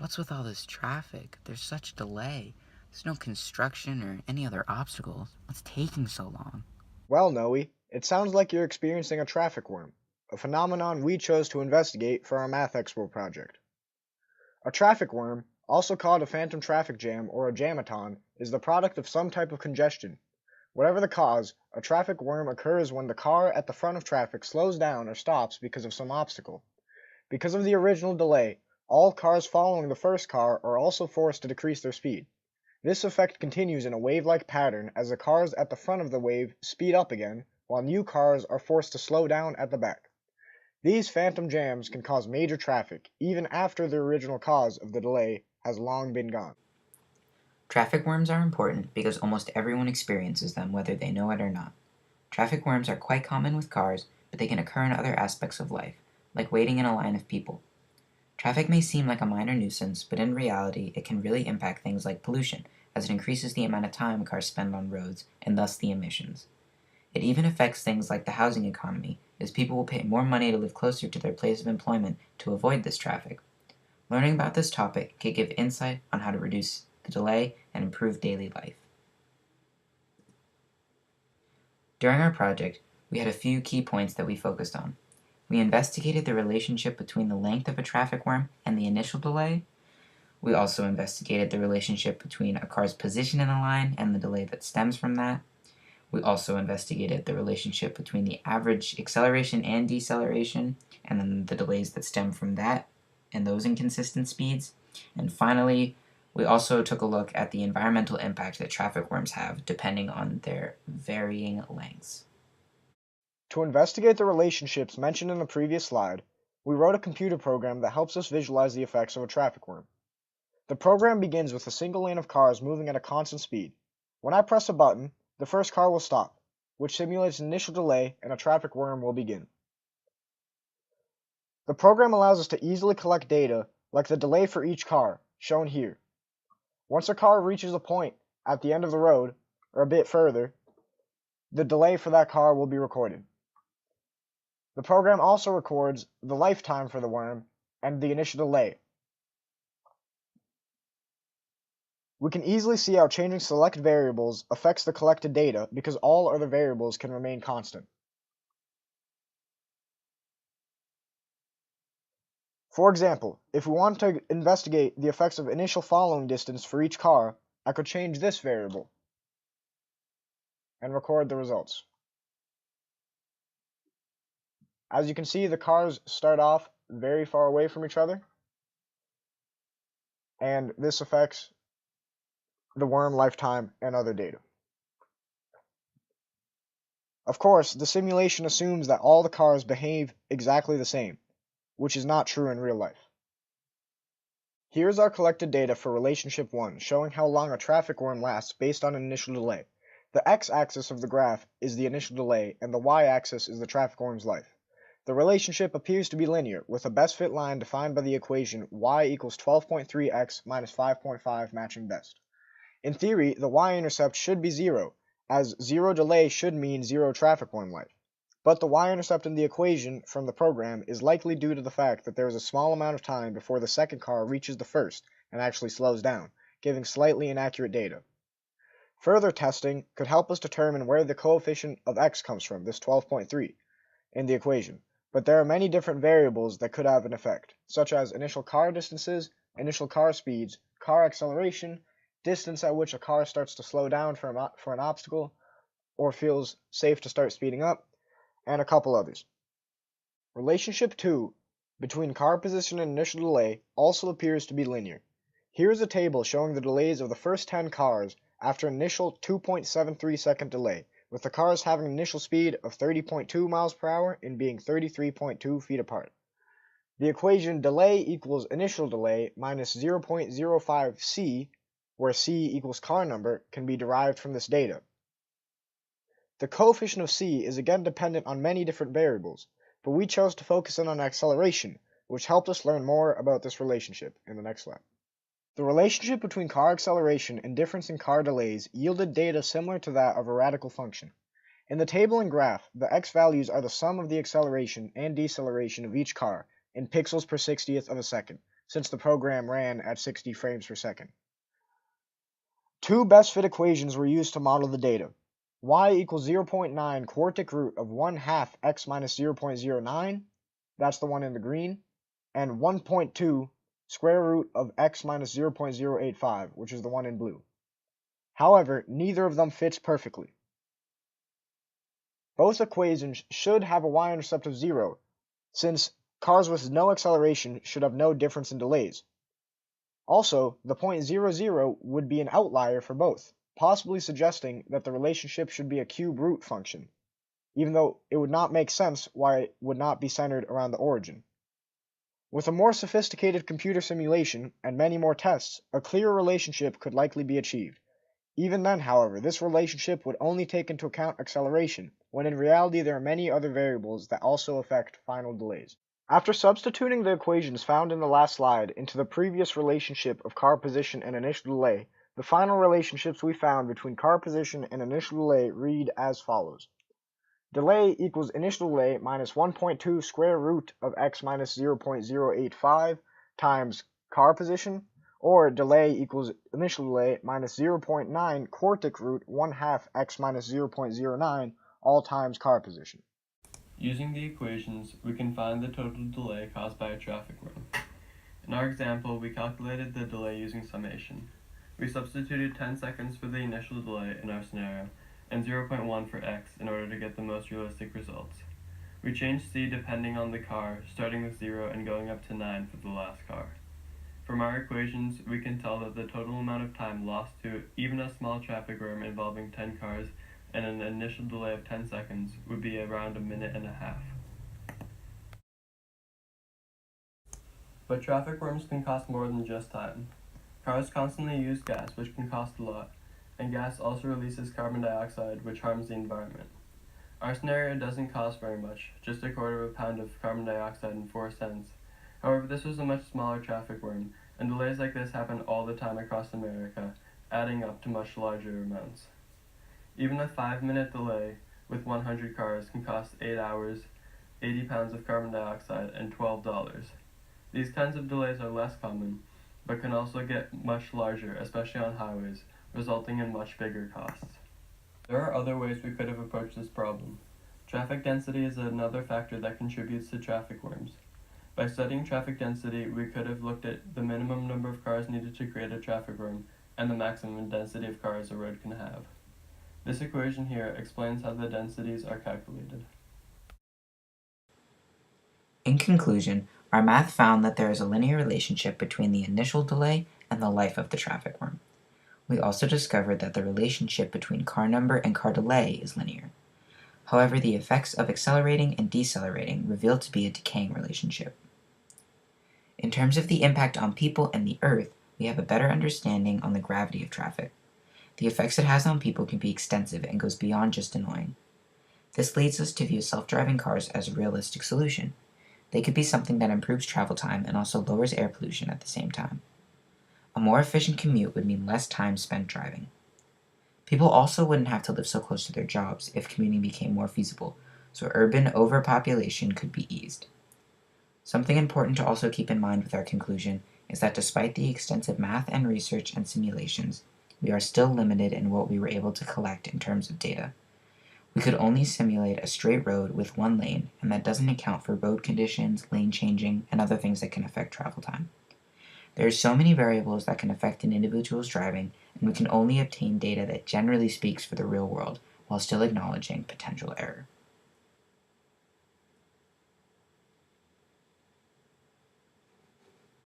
What's with all this traffic? There's such delay. There's no construction or any other obstacles. What's taking so long? Well, Noe, it sounds like you're experiencing a traffic worm, a phenomenon we chose to investigate for our MEXPO project. A traffic worm, also called a phantom traffic jam or a jamaton, is the product of some type of congestion. Whatever the cause, a traffic worm occurs when the car at the front of traffic slows down or stops because of some obstacle. Because of the original delay, all cars following the first car are also forced to decrease their speed. This effect continues in a wave-like pattern as the cars at the front of the wave speed up again, while new cars are forced to slow down at the back. These phantom jams can cause major traffic, even after the original cause of the delay has long been gone. Traffic worms are important because almost everyone experiences them whether they know it or not. Traffic worms are quite common with cars, but they can occur in other aspects of life, like waiting in a line of people. Traffic may seem like a minor nuisance, but in reality, it can really impact things like pollution, as it increases the amount of time cars spend on roads, and thus the emissions. It even affects things like the housing economy, as people will pay more money to live closer to their place of employment to avoid this traffic. Learning about this topic can give insight on how to reduce the delay and improve daily life. During our project, we had a few key points that we focused on. We investigated the relationship between the length of a traffic worm and the initial delay. We also investigated the relationship between a car's position in a line and the delay that stems from that. We also investigated the relationship between the average acceleration and deceleration, and then the delays that stem from that and those inconsistent speeds. And finally, we also took a look at the environmental impact that traffic worms have depending on their varying lengths. To investigate the relationships mentioned in the previous slide, we wrote a computer program that helps us visualize the effects of a traffic worm. The program begins with a single lane of cars moving at a constant speed. When I press a button, the first car will stop, which simulates an initial delay, and a traffic worm will begin. The program allows us to easily collect data like the delay for each car, shown here. Once a car reaches a point at the end of the road, or a bit further, the delay for that car will be recorded. The program also records the lifetime for the worm and the initial delay. We can easily see how changing select variables affects the collected data because all other variables can remain constant. For example, if we want to investigate the effects of initial following distance for each car, I could change this variable and record the results. As you can see, the cars start off very far away from each other, and this affects the worm lifetime and other data. Of course, the simulation assumes that all the cars behave exactly the same, which is not true in real life. Here's our collected data for relationship 1, showing how long a traffic worm lasts based on an initial delay. The x-axis of the graph is the initial delay, and the y-axis is the traffic worm's life. The relationship appears to be linear, with a best fit line defined by the equation y equals 12.3x minus 5.5 matching best. In theory, the y-intercept should be 0, as 0 delay should mean 0 traffic worm life. But the y-intercept in the equation from the program is likely due to the fact that there is a small amount of time before the second car reaches the first and actually slows down, giving slightly inaccurate data. Further testing could help us determine where the coefficient of x comes from, this 12.3, in the equation, but there are many different variables that could have an effect, such as initial car distances, initial car speeds, car acceleration, distance at which a car starts to slow down for an obstacle or feels safe to start speeding up, and a couple others. Relationship 2 between car position and initial delay also appears to be linear. Here is a table showing the delays of the first 10 cars after an initial 2.73 second delay, with the cars having an initial speed of 30.2 miles per hour and being 33.2 feet apart. The equation delay equals initial delay minus 0.05 c, where c equals car number, can be derived from this data. The coefficient of c is again dependent on many different variables, but we chose to focus in on acceleration, which helped us learn more about this relationship in the next slide. The relationship between car acceleration and difference in car delays yielded data similar to that of a radical function. In the table and graph, the x values are the sum of the acceleration and deceleration of each car in pixels per 60th of a second, since the program ran at 60 frames per second. Two best fit equations were used to model the data. Y equals 0.9 quartic root of 1/2 x minus 0.09, that's the one in the green, and 1.2 square root of x minus 0.085, which is the one in blue. However, neither of them fits perfectly. Both equations should have a y-intercept of 0, since cars with no acceleration should have no difference in delays. Also, the point 0, would be an outlier for both, possibly suggesting that the relationship should be a cube root function, even though it would not make sense why it would not be centered around the origin. With a more sophisticated computer simulation and many more tests, a clearer relationship could likely be achieved. Even then, however, this relationship would only take into account acceleration, when in reality there are many other variables that also affect final delays. After substituting the equations found in the last slide into the previous relationship of car position and initial delay, the final relationships we found between car position and initial delay read as follows. Delay equals initial delay minus 1.2 square root of x minus 0.085 times car position, or delay equals initial delay minus 0.9 quartic root 1/2 x minus 0.09 all times car position. Using the equations, we can find the total delay caused by a traffic worm. In our example, we calculated the delay using summation. We substituted 10 seconds for the initial delay in our scenario, and 0.1 for x in order to get the most realistic results. We changed c depending on the car, starting with 0 and going up to 9 for the last car. From our equations, we can tell that the total amount of time lost to even a small traffic worm involving 10 cars and an initial delay of 10 seconds would be around 1.5 minutes. But traffic worms can cost more than just time. Cars constantly use gas, which can cost a lot, and gas also releases carbon dioxide, which harms the environment. Our scenario doesn't cost very much, just 1/4 pound of carbon dioxide and 4 cents. However, this was a much smaller traffic worm, and delays like this happen all the time across America, adding up to much larger amounts. Even a 5-minute delay with 100 cars can cost 8 hours, 80 pounds of carbon dioxide, and $12. These kinds of delays are less common, but can also get much larger, especially on highways, resulting in much bigger costs. There are other ways we could have approached this problem. Traffic density is another factor that contributes to traffic worms. By studying traffic density, we could have looked at the minimum number of cars needed to create a traffic worm and the maximum density of cars a road can have. This equation here explains how the densities are calculated. In conclusion, our math found that there is a linear relationship between the initial delay and the life of the traffic worm. We also discovered that the relationship between car number and car delay is linear. However, the effects of accelerating and decelerating revealed to be a decaying relationship. In terms of the impact on people and the Earth, we have a better understanding on the gravity of traffic. The effects it has on people can be extensive and goes beyond just annoying. This leads us to view self-driving cars as a realistic solution. They could be something that improves travel time and also lowers air pollution at the same time. A more efficient commute would mean less time spent driving. People also wouldn't have to live so close to their jobs if commuting became more feasible, so urban overpopulation could be eased. Something important to also keep in mind with our conclusion is that despite the extensive math and research and simulations, we are still limited in what we were able to collect in terms of data. We could only simulate a straight road with one lane, and that doesn't account for road conditions, lane changing, and other things that can affect travel time. There are so many variables that can affect an individual's driving, and we can only obtain data that generally speaks for the real world, while still acknowledging potential error.